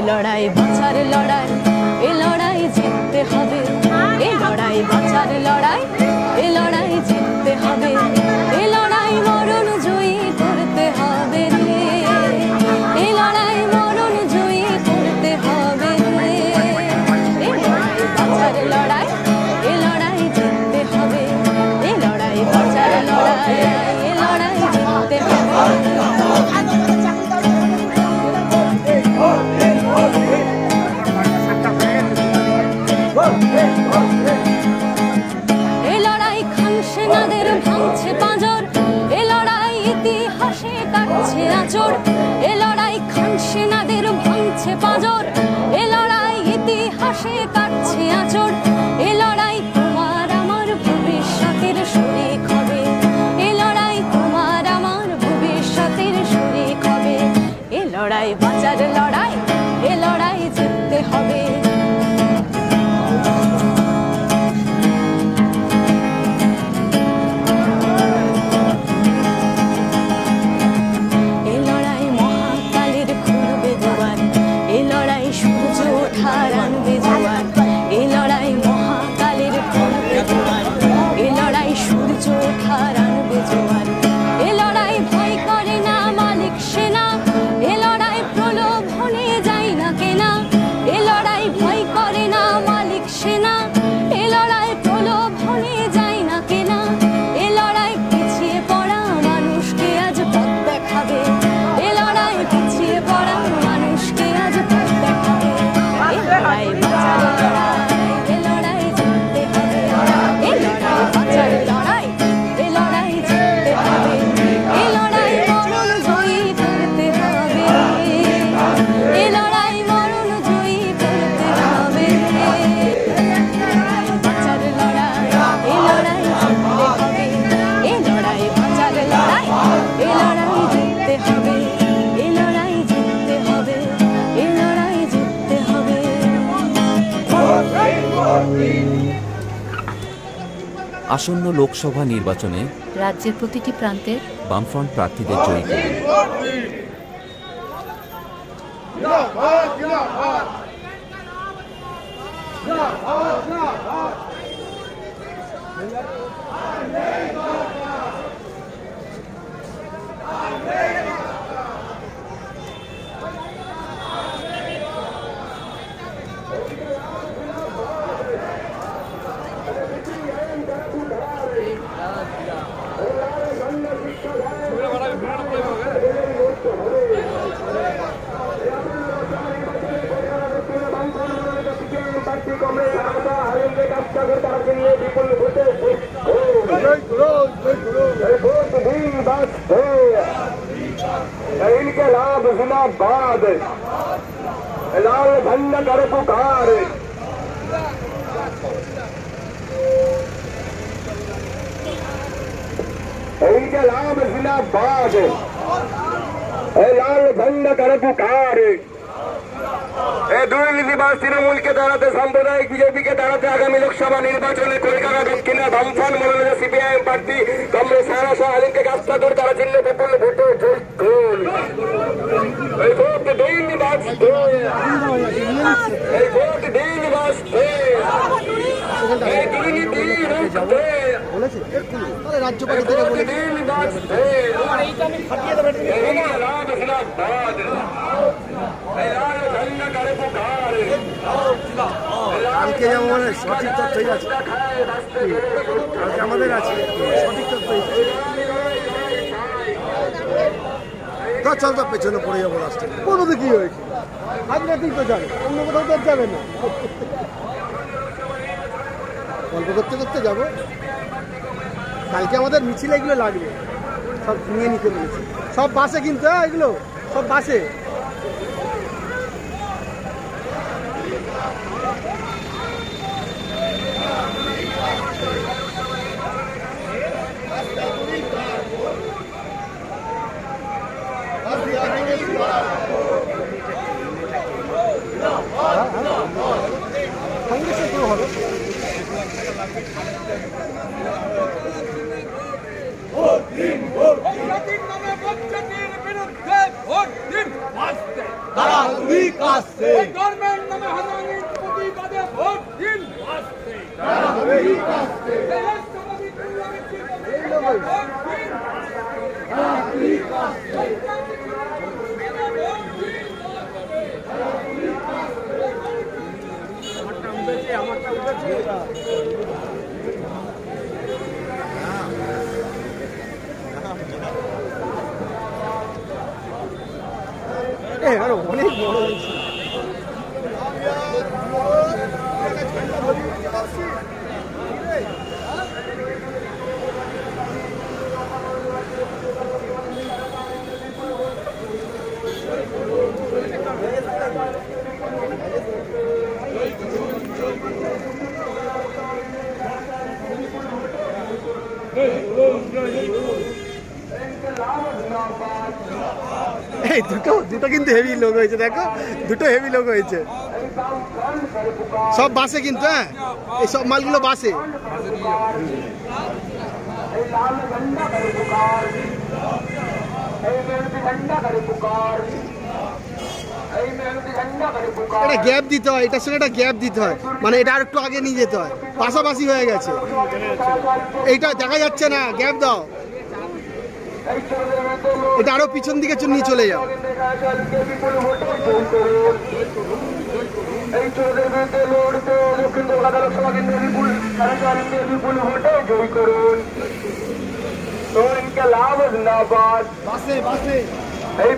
লড়াই বাঁচার লড়াই, এ লড়াই জিততে হবে, এ লড়াই বাঁচার লড়াই, এ লড়াই জিততে হবে, এ লড়াই মরণ জয়ী করতে হবে রে, এ লড়াই মরণ জয়ী করতে হবে রে, এ লড়াই বাঁচার লড়াই, এ লড়াই জিততে হবে, এ লড়াই বাঁচার লড়াই, এ লড়াই জিততে হবে। এ লড়াই খান সেনাদের ভাঙছে পাঁজর, এ লড়াই ইতিহাসে কাটছে আঁচড়, এ লড়াই খান সেনাদের ভাঙছে পাঁজর, এ লড়াই ইতিহাসে কাটছে আঁচড়, এ লড়াই তোমার আমার ভবিষ্যতের শরিক হবে, এ লড়াই তোমার আমার ভবিষ্যতের শরিক হবে, এ লড়াই বাঁচার লড়াই, এ লড়াই জিততে হবে। এ লড়াই মহাকালের খুলবে দুয়ার, এ লড়াই সূর্য ওঠার আনবে জোয়ার, এ লড়াই মহাকালের খুলবে দুয়ার, এ লড়াই সূর্য ওঠার আনবে জোয়ার, এ লড়াই ভয় করে না মালিক সেনা, এ লড়াই প্রলোভনে যায় না কেনা, এ লড়াই ভয় করে না মালিক সেনা, এ লড়াই প্রলোভনে যায় না কেনা, এ লড়াই পিছিয়ে পড়া মানুষকে আজ পথ দেখাবে, এ লড়াই পিছিয়ে পড়া মানুষকে আজ পথ দেখাবে, এ লড়াই বাঁচার লড়াই, এ লড়াই জিততে হবে, এ লড়াই বাঁচার লড়াই, এ লড়াই জিততে হবে, এ লড়াই মরণ জয়ী করতে হবে, এ লড়াই মরণ জয়ী করতে হবে, বাঁচার লড়াই, এ লড়াই জিততে হবে, এ লড়াই বাঁচার লড়াই, এ লড়াই জিততে হবে, এ লড়াই জিততে হবে, এ লড়াই জিততে হবে। আসন্ন লোকসভা নির্বাচনে রাজ্যের প্রতিটি প্রান্তে বামফ্রন্ট প্রার্থীদের জয়ী করুন। इनके लाभ जिंदाबाद, लाल झंडा कर पुकार, इनके लाभ जिंदाबाद, लाल झंडा कर पुकार। দুর্নীতিবাজ তৃণমূলকে দাঁড়াতে, সাম্প্রদায়িক বিজেপিকে দাঁড়াতে আগামী লোকসভা নির্বাচনে কলকাতা দক্ষিণে বামফ্রন্ট মনোনীত সিপিআইএম প্রার্থী কমরেড সারা শাহ আলীমকে গাছটা করে তারা চিহ্নে বিপুল ভোটে জয় করুন। এই ভোট দিন নিবাস, এই ভোট দিন নিবাস, এই দুর্নীতি রুখতে, রাজ্যপাল দিন নিবাস, লাভ জিন্দাবাদ, কালকে যেমন সঠিক তথ্যই আছে, কালকে আমাদের আছে সঠিক তথ্যই আছে। চল তো পেছনে পড়ে যাবো লাস্টে। কোনো তো কি হয়েছে, আজ রাতেই তো যাবে, অন্য কোথাও তো যাবে না। গল্প করতে করতে যাবো। কালকে আমাদের মিছিলে এগুলো লাগবে, সব নিয়ে নিতে বলেছি, সব বাসে কিন্তু, এগুলো সব বাসে। কংগ্রেসের পুরো হবে। ভোট দিন, ভোট দিন, নামে বঞ্চিতের বিরুদ্ধে ভোট দিন। এই গভর্নমেন্ট নামে হারানির প্রতিবাদে ভোট দিন আসছে এই রাষ্ট্রপতি ভোট অনেক বড় হয়েছে। এই দুটো কিন্তু হেভি লোক হয়েছে, দেখো দুটো হেভি লোক হয়েছে। সব বাসে কিন্তু, হ্যাঁ এই সব মালগুলো বাসে। এটা গ্যাপ দিতে হয়, এটার সঙ্গে একটা গ্যাপ দিতে হয়, মানে এটা আর একটু আগে নিয়ে যেতে হয়, পাশাপাশি হয়ে গেছে। এইটা দেখা যাচ্ছে না, গ্যাপ দাও, এটা আরো পিছন দিকে নিয়ে চলে যাও। এই চোরদের বিরুদ্ধে লড়তে দক্ষিণ কলকাতা লোকসভা কেন্দ্রে বিপুল বিপুল ভোটে জয়ী করুন। তো ইনকে লাভ জিন্দাবাদ। বাসে বাসে এই